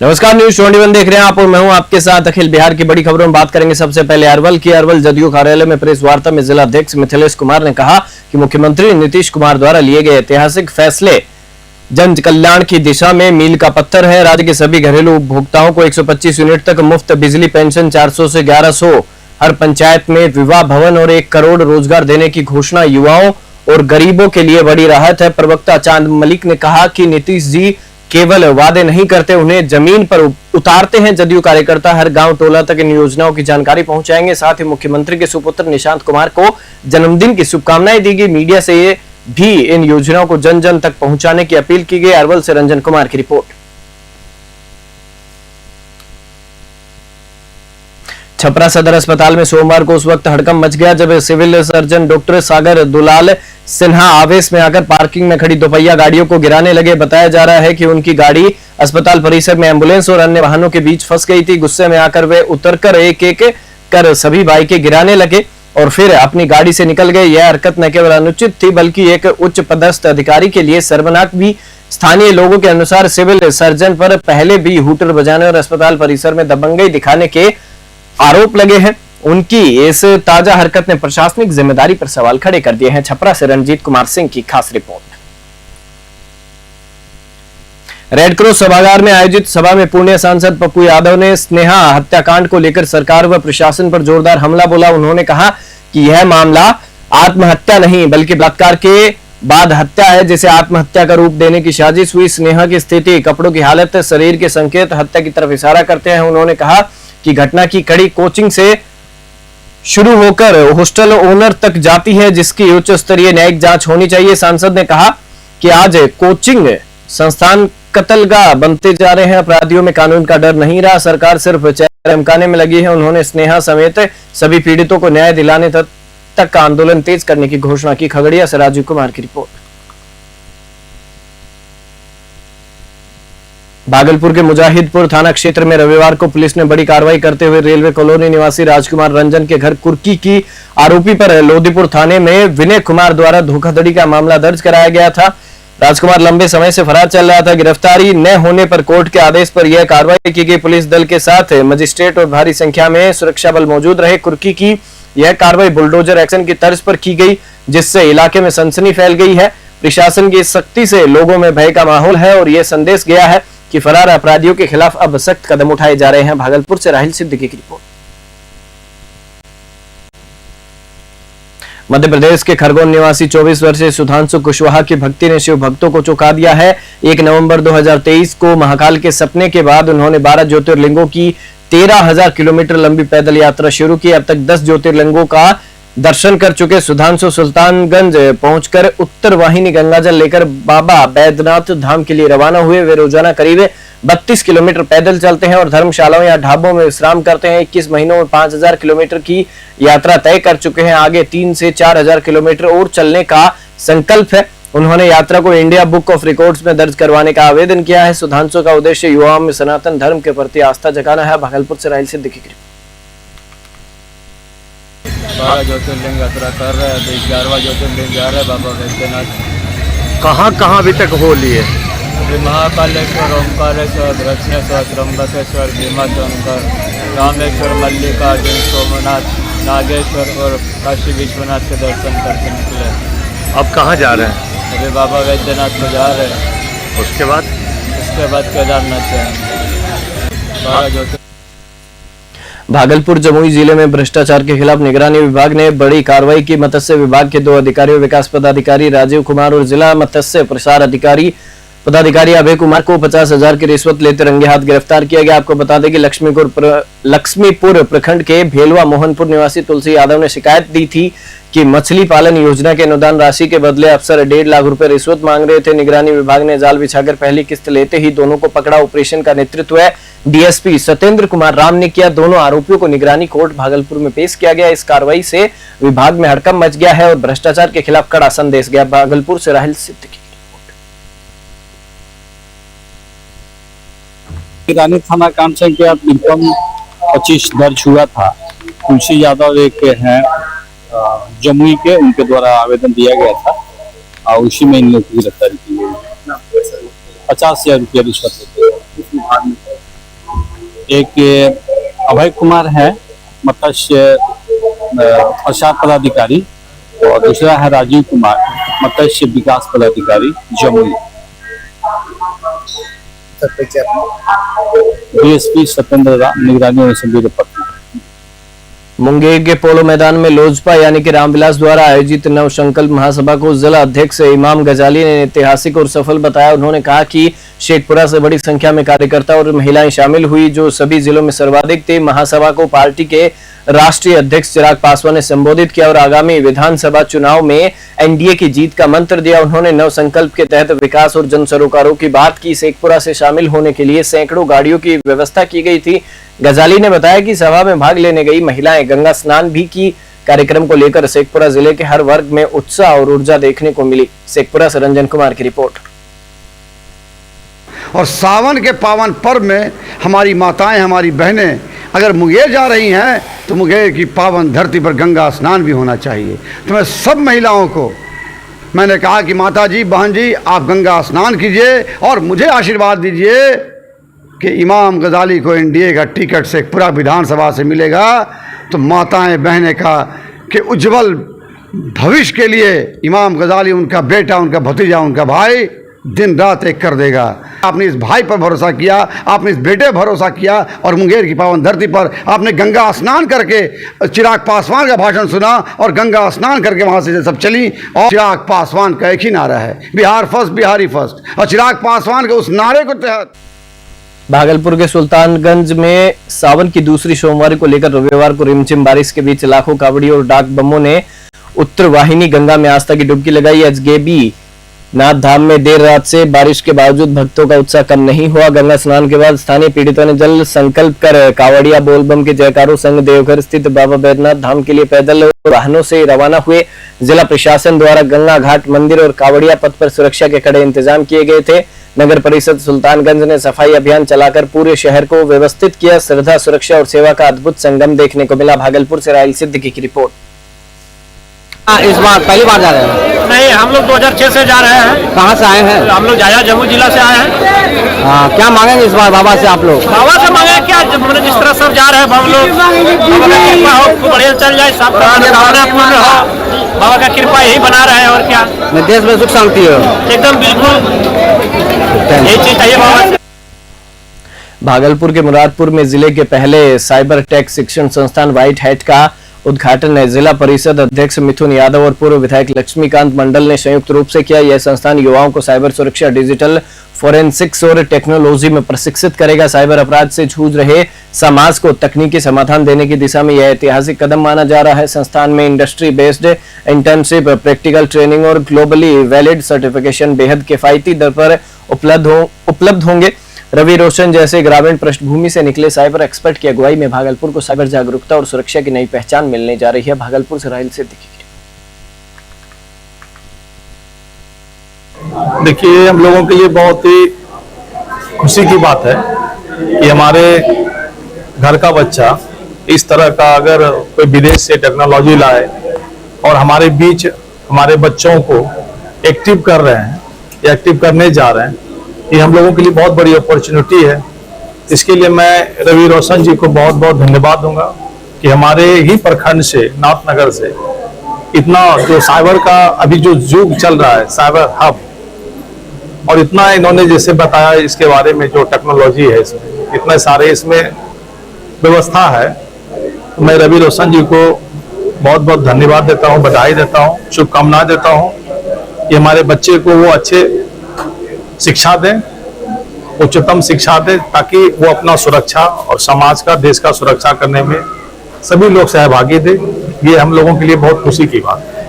नमस्कार, न्यूज 21 देख रहे हैं आप और मैं हूं आपके साथ अखिल। बिहार की बड़ी खबरों में बात करेंगे। सबसे पहले अरवल की। अरवल जदयू कार्यालय में प्रेस वार्ता में जिला अध्यक्ष मिथिलेश कुमार ने कहा कि मुख्यमंत्री नीतीश कुमार द्वारा लिए गए ऐतिहासिक फैसले जन कल्याण की दिशा में मील का पत्थर है। राज्य के सभी घरेलू उपभोक्ताओं को 125 यूनिट तक मुफ्त बिजली, पेंशन 400 से 1100, हर पंचायत में विवाह भवन और 1 करोड़ रोजगार देने की घोषणा युवाओं और गरीबों के लिए बड़ी राहत है। प्रवक्ता चांद मलिक ने कहा कि नीतीश जी केवल वादे नहीं करते, उन्हें जमीन पर उतारते हैं। जदयू कार्यकर्ता हर गांव टोला तक इन योजनाओं की जानकारी पहुंचाएंगे। साथ ही मुख्यमंत्री के सुपुत्र निशांत कुमार को जन्मदिन की शुभकामनाएं दी गई। मीडिया से भी इन योजनाओं को जन जन तक पहुंचाने की अपील की गई। अरवल से रंजन कुमार की रिपोर्ट। छपरा सदर अस्पताल में सोमवार को उस वक्त हड़कंप मच गया जब सिविल सर्जन डॉक्टर सागर दुलाल सिन्हा आवेश में आकर पार्किंग में खड़ी दोपहिया गाड़ियों को गिराने लगे। बताया जा रहा है कि उनकी गाड़ी अस्पताल परिसर में एम्बुलेंस और अन्य वाहनों के बीच फंस गई थी। गुस्से में आकर वे उतरकर एक एक कर सभी बाइकें गिराने लगे और फिर अपनी गाड़ी से निकल गए। यह हरकत न केवल अनुचित थी बल्कि एक उच्च पदस्थ अधिकारी के लिए शर्मनाक भी। स्थानीय लोगों के अनुसार सिविल सर्जन पर पहले भी हूटर बजाने और अस्पताल परिसर में दबंगई दिखाने के आरोप लगे हैं। उनकी इस ताजा हरकत ने प्रशासनिक जिम्मेदारी पर सवाल खड़े कर दिए हैं। छपरा से रणजीत कुमार सिंह की खास रिपोर्ट। रेड क्रॉस सभागार में आयोजित सभा में पूर्णिया सांसद पप्पू यादव ने स्नेहा हत्याकांड को लेकर सरकार व प्रशासन पर जोरदार हमला बोला। उन्होंने कहा कि यह मामला आत्महत्या नहीं बल्कि बलात्कार के बाद हत्या है, जिसे आत्महत्या का रूप देने की साजिश हुई। स्नेहा की स्थिति, कपड़ों की हालत, शरीर के संकेत हत्या की तरफ इशारा करते हैं। उन्होंने कहा कि घटना की कड़ी कोचिंग से शुरू होकर हॉस्टल ओनर तक जाती है, जिसकी उच्च स्तरीय न्यायिक जांच होनी चाहिए। सांसद ने कहा कि आज कोचिंग संस्थान कत्लगाह बनते जा रहे हैं। अपराधियों में कानून का डर नहीं रहा, सरकार सिर्फ चेहरा धमकाने में लगी है। उन्होंने स्नेहा समेत सभी पीड़ितों को न्याय दिलाने तक का आंदोलन तेज करने की घोषणा की। खगड़िया से राजीव कुमार की रिपोर्ट। भागलपुर के मुजाहिदपुर थाना क्षेत्र में रविवार को पुलिस ने बड़ी कार्रवाई करते हुए रेलवे कॉलोनी निवासी राजकुमार रंजन के घर कुर्की की आरोपी पर लोदीपुर थाने में विनय कुमार द्वारा धोखाधड़ी का मामला दर्ज कराया गया था। राजकुमार लंबे समय से फरार चल रहा था। गिरफ्तारी न होने पर कोर्ट के आदेश पर यह कार्रवाई की गई। पुलिस दल के साथ मजिस्ट्रेट और भारी संख्या में सुरक्षा बल मौजूद रहे। कुर्की की यह कार्रवाई बुलडोजर एक्शन की तर्ज पर की गई, जिससे इलाके में सनसनी फैल गई है। प्रशासन की सख्ती से लोगों में भय का माहौल है और यह संदेश गया है कि फरार अपराधियों के खिलाफ अब सख्त कदम उठाए जा रहे हैं। भागलपुर से राहिल सिद्दीकी की रिपोर्ट। मध्य प्रदेश के खरगोन निवासी 24 वर्षीय सुधांशु कुशवाहा की भक्ति ने शिव भक्तों को चौंका दिया है। 1 नवंबर 2023 को महाकाल के सपने के बाद उन्होंने 12 ज्योतिर्लिंगों की 13,000 किलोमीटर लंबी पैदल यात्रा शुरू की। अब तक 10 ज्योतिर्लिंगों का दर्शन कर चुके सुधांशु सुल्तानगंज पहुंचकर उत्तर वाहिनी गंगाजल लेकर बाबा बैद्यनाथ धाम के लिए रवाना हुए। वे रोजाना करीब 32 किलोमीटर पैदल चलते हैं और धर्मशालाओं या ढाबों में विश्राम करते हैं। 21 महीनों में 5,000 किलोमीटर की यात्रा तय कर चुके हैं। आगे 3 से 4,000 किलोमीटर और चलने का संकल्प है। उन्होंने यात्रा को इंडिया बुक ऑफ रिकॉर्ड्स में दर्ज करवाने का आवेदन किया है। सुधांशु का उद्देश्य युवाओं में सनातन धर्म के प्रति आस्था जगाना है। भागलपुर से राहिल सिद्दीकी की रिपोर्ट। 12 ज्योतिर्लिंग यात्रा कर रहे हैं। अभी 11वां ज्योतिर्लिंग जा रहे हैं बाबा बैद्यनाथ। कहाँ अभी तक हो लिए? अभी महाकालेश्वर, ओंकारेश्वर, दक्षिणेश्वर, त्र्यंबकेश्वर, भीमाशंकर, रामेश्वर, मल्लिकार्जुन, सोमनाथ, नागेश्वर और काशी विश्वनाथ के दर्शन करके निकले। अब कहाँ जा रहे हैं? अभी बाबा बैद्यनाथ को जा रहे हैं। उसके बाद केदारनाथ जाएंगे। 12 ज्योतिर्लिंग। भागलपुर जमुई जिले में भ्रष्टाचार के खिलाफ निगरानी विभाग ने बड़ी कार्रवाई की। मत्स्य विभाग के 2 अधिकारियों, विकास पदाधिकारी राजीव कुमार और जिला मत्स्य प्रसार अधिकारी पदाधिकारी अभय कुमार को 50,000 की रिश्वत लेते रंगे हाथ गिरफ्तार किया गया। आपको बता दें कि लक्ष्मीपुर प्रखंड के भेलवा मोहनपुर निवासी तुलसी यादव ने शिकायत दी थी कि मछली पालन योजना के अनुदान राशि के बदले अफसर 1.5 लाख रुपए रिश्वत मांग रहे थे। निगरानी विभाग ने जाल बिछाकर पहली किस्त लेते ही दोनों को पकड़ा। ऑपरेशन का नेतृत्व डीएसपी सत्येंद्र कुमार राम ने किया। दोनों आरोपियों को निगरानी कोर्ट भागलपुर में पेश किया गया। इस कार्रवाई से विभाग में हड़कंप मच गया है और भ्रष्टाचार के खिलाफ कड़ा संदेश गया। भागलपुर से राहिल सिद्दीकी। निगरानी थाना कांड संख्या 25 दर्ज हुआ था। तुलसी यादव एक हैं जमुई के, उनके द्वारा आवेदन दिया गया था और उसी में इन लोगों की गिरफ्तारी की गई। 50,000 रुपया रिश्वत लेते हैं। एक अभय कुमार है मत्स्य प्रसाद पदाधिकारी और दूसरा है राजीव कुमार मत्स्य विकास पदाधिकारी जमुई। डीएसपी सत्येंद्र राम निगरानी अनुसंधान रिपोर्ट। मुंगेर के पोलो मैदान में लोजपा यानी कि रामविलास द्वारा आयोजित नव संकल्प महासभा को जिला अध्यक्ष इमाम गजाली ने ऐतिहासिक और सफल बताया। उन्होंने कहा कि शेखपुरा से बड़ी संख्या में कार्यकर्ता और महिलाएं शामिल हुई, जो सभी जिलों में सर्वाधिक थे। महासभा को पार्टी के राष्ट्रीय अध्यक्ष चिराग पासवान ने संबोधित किया और आगामी विधानसभा चुनाव में एनडीए की जीत का मंत्र दिया। उन्होंने नव संकल्प के तहत विकास और जन सरोकारों की बात की। शेखपुरा से शामिल होने के लिए सैकड़ों गाड़ियों की व्यवस्था की गई थी। गजाली ने बताया कि सभा में भाग लेने गई महिलाएं गंगा स्नान भी की। कार्यक्रम को लेकर शेखपुरा जिले के हर वर्ग में उत्साह और ऊर्जा देखने को मिली। शेखपुरा से रंजन कुमार की रिपोर्ट। और सावन के पावन पर्व में हमारी माताएं, हमारी बहनें अगर मुंगेर जा रही हैं तो मुंगेर की पावन धरती पर गंगा स्नान भी होना चाहिए। तो मैं सब महिलाओं को मैंने कहा कि माता जी, बहन जी, आप गंगा स्नान कीजिए और मुझे आशीर्वाद दीजिए कि इमाम गजाली को एनडीए का टिकट शेखपुरा विधानसभा से मिलेगा तो माताएं बहनें का के उज्जवल भविष्य के लिए इमाम गजाली, उनका बेटा, उनका भतीजा, उनका भाई दिन रात एक कर देगा। आपने इस भाई पर भरोसा किया, आपने इस बेटे पर भरोसा किया और मुंगेर की पावन धरती पर आपने गंगा स्नान करके चिराग पासवान का भाषण सुना और गंगा स्नान करके वहाँ से सब चली। और चिराग पासवान का एक ही नारा है, बिहार फर्स्ट, बिहारी फर्स्ट, और चिराग पासवान के उस नारे को तहत भागलपुर के सुल्तानगंज में सावन की दूसरी सोमवार को लेकर रविवार को रिमझिम बारिश के बीच लाखों कावड़ी और डाक बमों ने उत्तरवाहिनी गंगा में आस्था की डुबकी लगाई। एचगेबी नाथ धाम में देर रात से बारिश के बावजूद भक्तों का उत्साह कम नहीं हुआ। गंगा स्नान के बाद स्थानीय पीड़ितों ने जल संकल्प कर कावड़िया बोलबम के जयकारों संग देवघर स्थित बाबा बैद्यनाथ धाम के लिए पैदल वाहनों से रवाना हुए। जिला प्रशासन द्वारा गंगा घाट, मंदिर और कावड़िया पथ पर सुरक्षा के कड़े इंतजाम किए गए थे। नगर परिषद सुल्तानगंज ने सफाई अभियान चलाकर पूरे शहर को व्यवस्थित किया। श्रद्धा, सुरक्षा और सेवा का अद्भुत संगम देखने को मिला। भागलपुर से राहिल सिद्दीकी की रिपोर्ट। इस बार पहली बार जा रहे हैं? नहीं, हम लोग 2006 से जा रहे हैं। कहाँ से आए हैं? हम लोग जाया जम्मू जिला से आए हैं। क्या मांगेंगे इस बार बाबा से आप लोग? बाबा से मांगे क्या, जिस तरह सब जा रहे हैं हम लोग, बाबा का कृपा हो, खूब बढ़िया चल जाए, सब पूर्ण हो, बाबा का कृपा यही बना रहे हैं। और क्या देश में सुख शांति हो? एकदम बिल्कुल यही चीज चाहिए बाबा से। भागलपुर के मुरादपुर में जिले के पहले साइबर टेक शिक्षण संस्थान व्हाइट हैट का उद्घाटन जिला परिषद अध्यक्ष मिथुन यादव और पूर्व विधायक लक्ष्मीकांत मंडल ने संयुक्त रूप से किया। यह संस्थान युवाओं को साइबर सुरक्षा, डिजिटल फोरेंसिक्स और टेक्नोलॉजी में प्रशिक्षित करेगा। साइबर अपराध से जूझ रहे समाज को तकनीकी समाधान देने की दिशा में यह ऐतिहासिक कदम माना जा रहा है। संस्थान में industry based internship, practical training और ग्लोबली वैलिड सर्टिफिकेशन बेहद किफायती दर पर उपलब्ध होंगे। रवि रोशन जैसे ग्रामीण पृष्ठभूमि से निकले साइबर एक्सपर्ट की अगुवाई में भागलपुर को साइबर जागरूकता और सुरक्षा की नई पहचान मिलने जा रही है। भागलपुर से राहिल सिद्दीकी। देखिए, हम लोगों के लिए बहुत ही खुशी की बात है कि हमारे घर का बच्चा इस तरह का अगर कोई विदेश से टेक्नोलॉजी लाए और हमारे बीच हमारे बच्चों को एक्टिव कर रहे हैं या एक्टिव करने जा रहे हैं, ये हम लोगों के लिए बहुत बड़ी अपॉर्चुनिटी है। इसके लिए मैं रवि रोशन जी को बहुत बहुत धन्यवाद दूंगा कि हमारे ही प्रखंड से, नाथनगर से, इतना जो साइबर का अभी जो युग चल रहा है, साइबर हब, और इतना इन्होंने जैसे बताया इसके बारे में, जो टेक्नोलॉजी है इसमें, इतने सारे इसमें व्यवस्था है। तो मैं रवि रोशन जी को बहुत बहुत धन्यवाद देता हूँ, बधाई देता हूँ, शुभकामनाएं देता हूँ कि हमारे बच्चे को वो अच्छे शिक्षा दें, उच्चतम शिक्षा दें, ताकि वो अपना सुरक्षा और समाज का, देश का सुरक्षा करने में सभी लोग सहभागी दें। ये हम लोगों के लिए बहुत खुशी की बात है।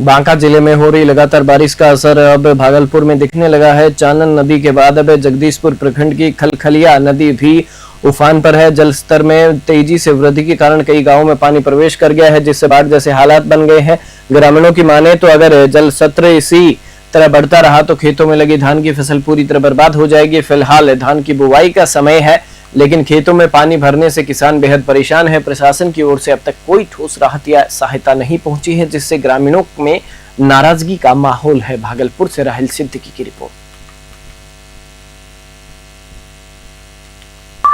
बांका जिले में हो रही लगातार बारिश का असर अब भागलपुर में दिखने लगा है। चानन नदी के बाद अब जगदीशपुर प्रखंड की खलखलिया नदी भी उफान पर है। जल स्तर में तेजी से वृद्धि के कारण कई गांवों में पानी प्रवेश कर गया है, जिससे बाढ़ जैसे हालात बन गए हैं। ग्रामीणों की माने तो अगर जल स्तर इसी तरह बढ़ता रहा तो खेतों में लगी धान की फसल पूरी तरह बर्बाद हो जाएगी। फिलहाल धान की बुवाई का समय है, लेकिन खेतों में पानी भरने से किसान बेहद परेशान है। प्रशासन की ओर से अब तक कोई ठोस राहत या सहायता नहीं पहुंची है, जिससे ग्रामीणों में नाराजगी का माहौल है। भागलपुर से राहिल सिद्दीकी की रिपोर्ट।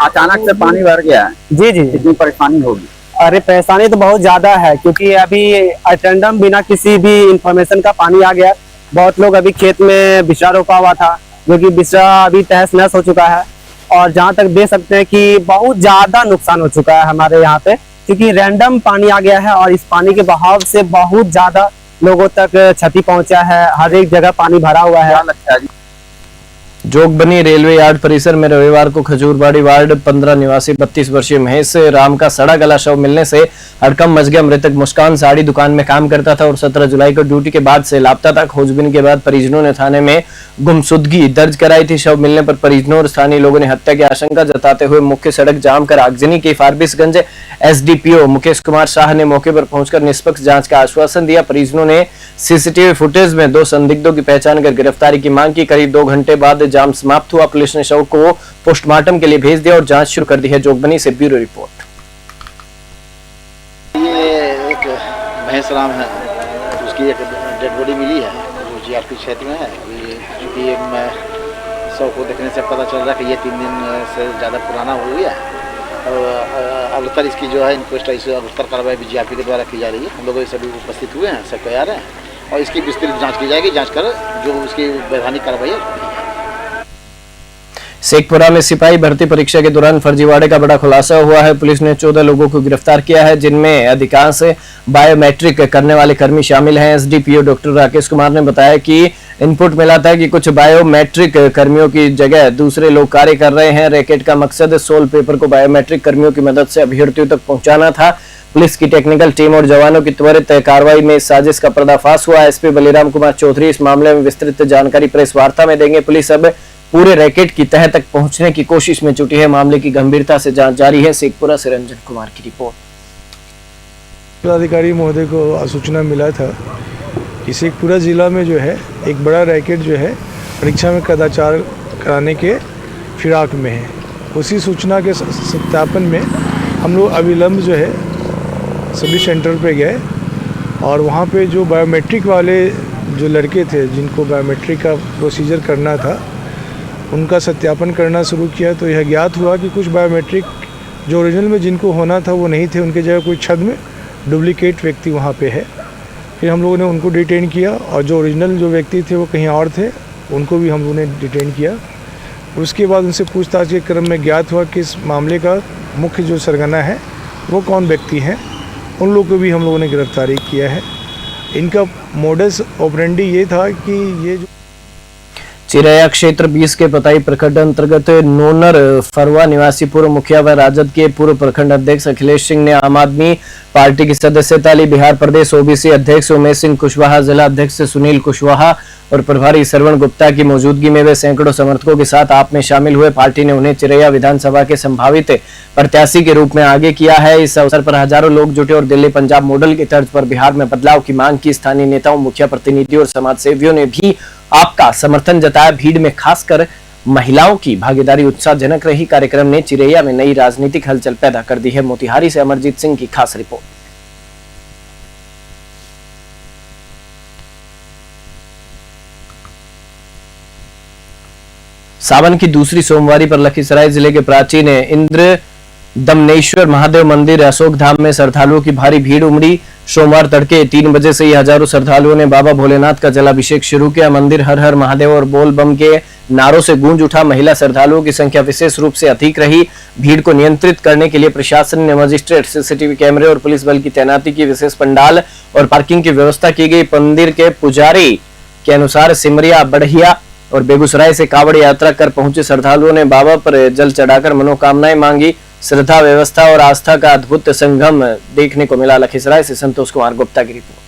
अचानक से पानी भर गया है, जी जी। कितनी परेशानी होगी? अरे परेशानी तो बहुत ज्यादा है, क्योंकि अभी अटेंडम बिना किसी भी इंफॉर्मेशन का पानी आ गया। बहुत लोग अभी खेत में बिचड़ा रोपा हुआ था, जो कि बिचड़ा अभी तहस नहस हो चुका है। और जहाँ तक देख सकते हैं कि बहुत ज्यादा नुकसान हो चुका है हमारे यहाँ पे, क्योंकि रैंडम पानी आ गया है और इस पानी के बहाव से बहुत ज्यादा लोगों तक क्षति पहुंचा है। हर एक जगह पानी भरा हुआ है। जोगबनी रेलवे यार्ड परिसर में रविवार को खजूरबाड़ी वार्ड 15 निवासी 32 वर्षीय महेश राम का सड़ा गला शव मिलने से हड़कंप मच गया। मृतक मुस्कान साड़ी दुकान में काम करता था और 17 जुलाई को ड्यूटी के बाद से लापता था। खोजबीन के बाद परिजनों ने थाने में गुमशुदगी दर्ज कराई थी। शव मिलने पर परिजनों और स्थानीय लोगों ने हत्या की आशंका जताते हुए मुख्य सड़क जाम कर आगजनी की। फारबिसगंज एसडीपीओ मुकेश कुमार शाह ने मौके पर पहुंचकर निष्पक्ष जांच का आश्वासन दिया। परिजनों ने सीसीटीवी फुटेज में 2 संदिग्धों की पहचान कर गिरफ्तारी की मांग की। करीब 2 घंटे बाद जाम समाप्त हुआ। पुलिस ने शव को पोस्टमार्टम के लिए भेज दिया और जांच शुरू कर दी है। जोगबनी से ब्यूरो रिपोर्ट। ये एक भैंस राम है, उसकी एक डेड बॉडी मिली है जो जीआरपी क्षेत्र में है। अभी चूँकि मैं शव को देखने से पता चल रहा है कि ये 3 दिन से ज़्यादा पुराना हो गया है और अग्रतर इसकी जो है इंक्वेस्ट अग्रतर कार्रवाई भी जीआरपी के द्वारा की जा रही है। हम लोग सभी उपस्थित हुए हैं, सब तैयार हैं और इसकी विस्तृत जाँच की जाएगी। जाँच कर जो उसकी वैधानिक कार्रवाई है। शेखपुरा में सिपाही भर्ती परीक्षा के दौरान फर्जीवाड़े का बड़ा खुलासा हुआ है। पुलिस ने 14 लोगों को गिरफ्तार किया है, जिनमें अधिकांश बायोमेट्रिक करने वाले कर्मी शामिल हैं। एसडीपीओ डॉक्टर राकेश कुमार ने बताया कि इनपुट मिला था कि कुछ बायोमेट्रिक कर्मियों की जगह दूसरे लोग कार्य कर रहे हैं। रैकेट का मकसद सोल पेपर को बायोमेट्रिक कर्मियों की मदद से अभ्यर्थियों तक पहुंचाना था। पुलिस की टेक्निकल टीम और जवानों की त्वरित कार्रवाई में साजिश का पर्दाफाश हुआ। एसपी बलिराम कुमार चौधरी इस मामले में विस्तृत जानकारी प्रेस वार्ता में देंगे। पुलिस अब पूरे रैकेट की तह तक पहुंचने की कोशिश में जुटी है। मामले की गंभीरता से जांच जारी है। शेखपुरा से रंजन कुमार की रिपोर्ट। जिलाधिकारी महोदय को सूचना मिला था कि शेखपुरा जिला में जो है एक बड़ा रैकेट जो है परीक्षा में कदाचार कराने के फिराक में है। उसी सूचना के सत्यापन में हम लोग अविलंब जो है सभी सेंटर पे गए और वहाँ पे जो बायोमेट्रिक वाले जो लड़के थे जिनको बायोमेट्रिक का प्रोसीजर करना था उनका सत्यापन करना शुरू किया। तो यह ज्ञात हुआ कि कुछ बायोमेट्रिक जो ओरिजिनल में जिनको होना था वो नहीं थे, उनके जगह कोई छद्म डुप्लीकेट व्यक्ति वहाँ पे है। फिर हम लोगों ने उनको डिटेन किया और जो ओरिजिनल जो व्यक्ति थे वो कहीं और थे, उनको भी हम लोगों ने डिटेन किया। उसके बाद उनसे पूछताछ के क्रम में ज्ञात हुआ कि इस मामले का मुख्य जो सरगना है वो कौन व्यक्ति हैं, उन लोगों को भी हम लोगों ने गिरफ्तारी किया है। इनका मोडस ऑपरेंडी ये था कि ये जो चिरैया क्षेत्र 20 के पताई प्रखंड अंतर्गत नोनर फरवा निवासी पूर्व मुखिया व राजद के पूर्व प्रखंड अध्यक्ष अखिलेश सिंह ने आम आदमी पार्टी की सदस्यता ली। बिहार प्रदेश ओबीसी अध्यक्ष उमेश सिंह कुशवाहा, जिला अध्यक्ष सुनील कुशवाहा और प्रभारी श्रवण गुप्ता की मौजूदगी में वे सैकड़ों समर्थकों के साथ आप में शामिल हुए। पार्टी ने उन्हें चिरैया विधानसभा के संभावित प्रत्याशी के रूप में आगे किया है। इस अवसर पर हजारों लोग जुटे और दिल्ली पंजाब मॉडल की तर्ज पर बिहार में बदलाव की मांग की। स्थानीय नेताओं, मुखिया प्रतिनिधियों और समाज सेवियों ने भी आपका समर्थन जताया। भीड़ में खासकर महिलाओं की भागीदारी उत्साहजनक रही। कार्यक्रम ने चिरैया में नई राजनीतिक हलचल पैदा कर दी है। मोतिहारी से अमरजीत सिंह की खास रिपोर्ट। सावन की दूसरी सोमवारी पर लखीसराय जिले के प्राचीन इंद्र दमनेश्वर महादेव मंदिर अशोक धाम में श्रद्धालुओं की भारी भीड़ उमड़ी। सोमवार तड़के 3 बजे से ही हजारों श्रद्धालुओं ने बाबा भोलेनाथ का जलाभिषेक शुरू किया। मंदिर हर हर महादेव और बोल बम के नारों से गूंज उठा। महिला श्रद्धालुओं की संख्या विशेष रूप से अधिक रही। भीड़ को नियंत्रित करने के लिए प्रशासन ने मजिस्ट्रेट, सीसीटीवी कैमरे और पुलिस बल की तैनाती की। विशेष पंडाल और पार्किंग की व्यवस्था की गई। मंदिर के पुजारी के अनुसार सिमरिया, बढ़िया और बेगूसराय से कावड़ यात्रा कर पहुंचे श्रद्धालुओं ने बाबा पर जल चढ़ाकर मनोकामनाएं मांगी। श्रद्धा, व्यवस्था और आस्था का अद्भुत संगम देखने को मिला। लखीसराय से संतोष कुमार गुप्ता की रिपोर्ट।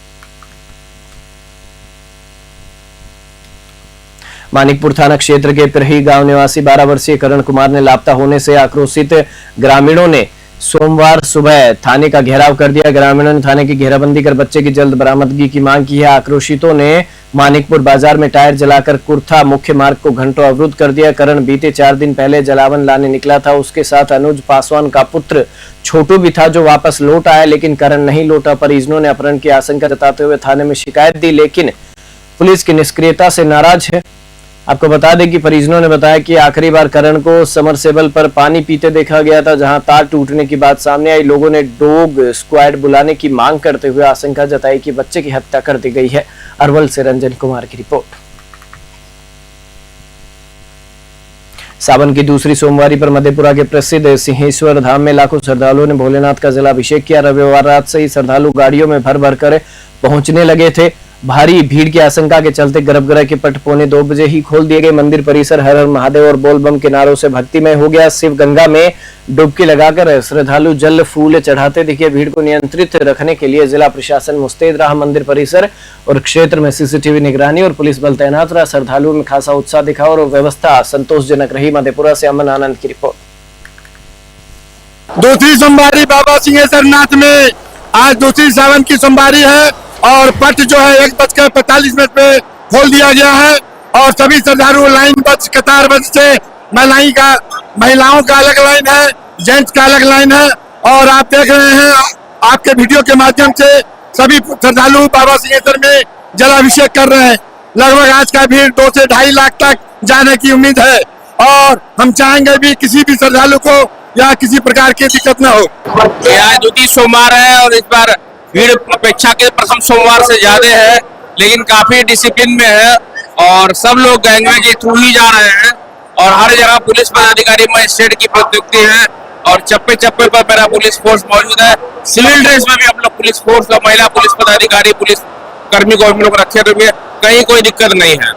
मानिकपुर थाना क्षेत्र के पिरही गांव निवासी 12 वर्षीय करण कुमार ने लापता होने से आक्रोशित ग्रामीणों ने सोमवार सुबह थाने का घेराव कर दिया। ग्रामीणों ने थाने की घेराबंदी कर बच्चे की जल्द बरामदगी की मांग की है। आक्रोशितों ने मानिकपुर बाजार में टायर जलाकर कुर्था मुख्य मार्ग को घंटों अवरुद्ध कर दिया। करण बीते 4 दिन पहले जलावन लाने निकला था। उसके साथ अनुज पासवान का पुत्र छोटू भी था, जो वापस लौट आया, लेकिन करण नहीं लौटा। परिजनों ने अपहरण की आशंका जताते हुए थाने में शिकायत दी, लेकिन पुलिस की निष्क्रियता से नाराज है। आपको बता दें कि परिजनों ने बताया कि आखिरी बार करण को समरसेबल पर पानी पीते देखा गया था, जहां तार टूटने की बात सामने आई। लोगों ने डॉग स्क्वाड बुलाने की मांग करते हुए आशंका जताई कि बच्चे की हत्या कर दी गई है। अरवल से रंजन कुमार की रिपोर्ट। सावन की दूसरी सोमवारी पर मधेपुरा के प्रसिद्ध सिंहेश्वर धाम में लाखों श्रद्धालुओं ने भोलेनाथ का जलाभिषेक किया। रविवार रात से ही श्रद्धालु गाड़ियों में भर भर कर पहुंचने लगे थे। भारी भीड़ की आशंका के चलते गर्भगृह के पट 1:45 ही खोल दिए गए। मंदिर परिसर हर हर महादेव और बोलबम के नारों से भक्तिमय हो गया। शिव गंगा में डुबकी लगाकर श्रद्धालु जल फूल चढ़ाते दिखे। भीड़ को नियंत्रित रखने के लिए जिला प्रशासन मुस्तैद रहा। मंदिर परिसर और क्षेत्र में सीसीटीवी निगरानी और पुलिस बल तैनात रहा। श्रद्धालुओं में खासा उत्साह दिखा और व्यवस्था संतोषजनक रही। मधेपुरा से अमन आनंद की रिपोर्ट। दूसरी सोमवारी बाबा सिंहेश्वर नाथ में आज दूसरी सावन की सोमवारी है और पट जो है 1:45 पे खोल दिया गया है और सभी श्रद्धालु लाइन बस कतार बस से महिलाओं का अलग लाइन है, जेंट्स का अलग लाइन है। और आप देख रहे हैं आपके वीडियो के माध्यम से सभी श्रद्धालु बाबा सिंहेश्वर में जलाभिषेक कर रहे हैं। लगभग आज का भीड़ 2 से 2.5 लाख तक जाने की उम्मीद है और हम चाहेंगे भी किसी भी श्रद्धालु को या किसी प्रकार की दिक्कत न हो। आज द्वितीय सोमवार है और इस बार भीड़ अपेक्षा के प्रथम सोमवार से ज्यादा है, लेकिन काफी डिसिप्लिन में है और सब लोग गंगा के थ्रू ही जा रहे हैं और हर जगह पुलिस पदाधिकारी मजिस्ट्रेट की प्रतिनियुक्ति है और चप्पे चप्पे पर मेरा पुलिस फोर्स मौजूद है। सिविल ड्रेस में भी हम लोग पुलिस फोर्स और महिला पुलिस पदाधिकारी पुलिस कर्मी को हम लोग रखे हुए, कहीं कोई दिक्कत नहीं है।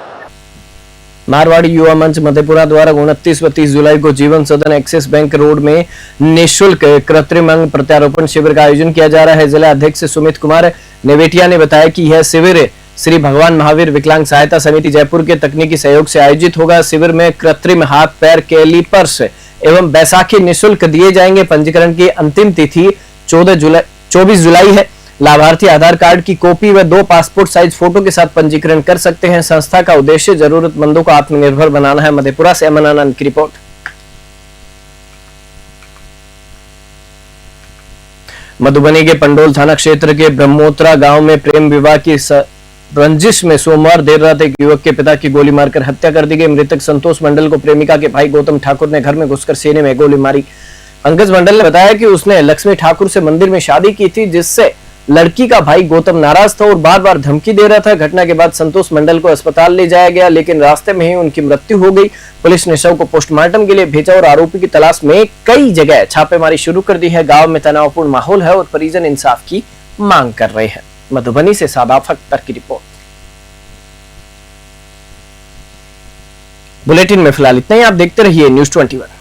मारवाड़ी युवा मंच मधेपुरा द्वारा 29 व 30 जुलाई को जीवन सदन एक्सिस बैंक रोड में निःशुल्क कृत्रिम अंग प्रत्यारोपण शिविर का आयोजन किया जा रहा है। जिला अध्यक्ष सुमित कुमार नेवेटिया ने बताया कि यह शिविर श्री भगवान महावीर विकलांग सहायता समिति जयपुर के तकनीकी सहयोग से आयोजित होगा। शिविर में कृत्रिम हाथ पैर कैलिपर्स एवं बैसाखी निःशुल्क दिए जाएंगे। पंजीकरण की अंतिम तिथि 24 जुलाई है। लाभार्थी आधार कार्ड की कॉपी व 2 पासपोर्ट साइज फोटो के साथ पंजीकरण कर सकते हैं। संस्था का उद्देश्य जरूरतमंदों को आत्मनिर्भर बनाना है। मधेपुरा से अमन आनंद की रिपोर्ट। मधुबनी के पंडोल थाना क्षेत्र के ब्रह्मोत्रा गांव में प्रेम विवाह की रंजिश में सोमवार देर रात एक युवक के पिता की गोली मारकर हत्या कर दी गई। मृतक संतोष मंडल को प्रेमिका के भाई गौतम ठाकुर ने घर में घुसकर सीने में गोली मारी। पंकज मंडल ने बताया कि उसने लक्ष्मी ठाकुर से मंदिर में शादी की थी, जिससे लड़की का भाई गौतम नाराज था और बार बार धमकी दे रहा था। घटना के बाद संतोष मंडल को अस्पताल ले जाया गया, लेकिन रास्ते में ही उनकी मृत्यु हो गई। पुलिस ने शव को पोस्टमार्टम के लिए भेजा और आरोपी की तलाश में कई जगह छापेमारी शुरू कर दी है। गांव में तनावपूर्ण माहौल है और परिजन इंसाफ की मांग कर रहे हैं। मधुबनी से सादाफ अख्तर की रिपोर्ट। बुलेटिन में फिलहाल इतना ही। आप देखते रहिए न्यूज़ 21।